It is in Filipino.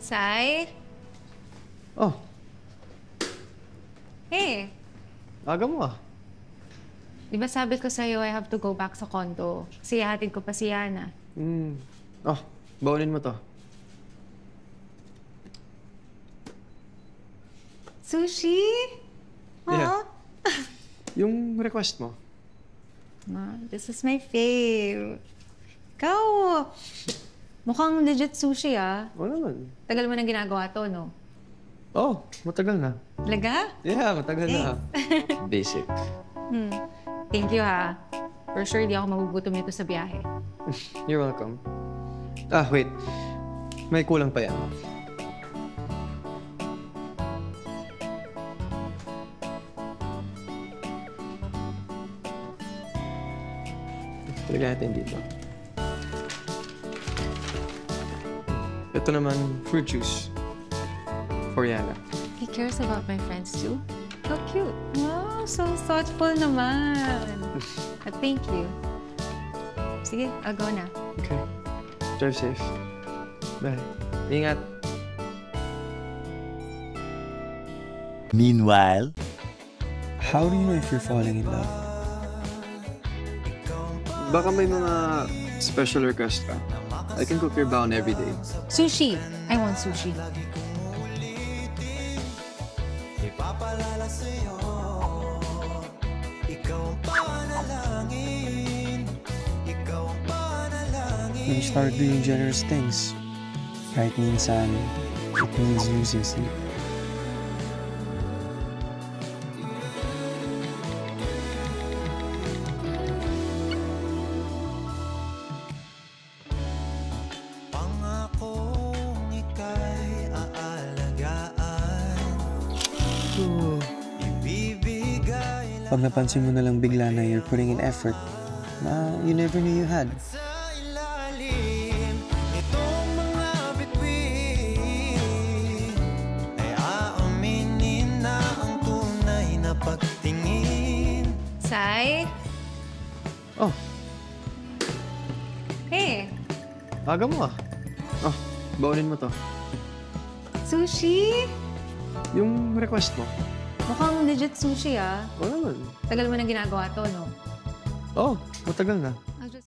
Sai? Oh, Hey, aga mo ah. di ba sabi ko sa'yo I have to go back sa condo? Kasi hatid ko pa si Yana. Oh, baunin mo to. Sushi? Yeah. Huh? Yung request mo. This is my fave. Ikaw, mukhang legit sushi ah. Oo naman. Tagal mo nang ginagawa to, no? Oh, matagal na. Talaga? Yeah, matagal na. Basic. Thank you ha. For sure, di ako magugutom nito sa biyahe. You're welcome. Ah, wait. May kulang pa yan. Talagyan natin dito. Ito naman, fruit juice. For Yana. He cares about my friends too? How cute. Wow, so thoughtful naman. Thank you. Sige, I'll go na. Okay. Drive safe. Bye. Ingat. Meanwhile, How do you know if you're falling in love? Baka may mga special request ka. I can cook your baon every day. Sushi. I want sushi. When you start doing generous things, kahit minsan, it means losing sleep. Pag napansin mo na lang bigla na you're putting in effort na you never knew you had. Sai? Oh, Hey, aga mo ah. Oh, baunin mo to. sushi? Yung request mo. Mukhang legit sushi ah. Oo naman. Tagal mo nang ginagawa to, no? Oh, matagal na.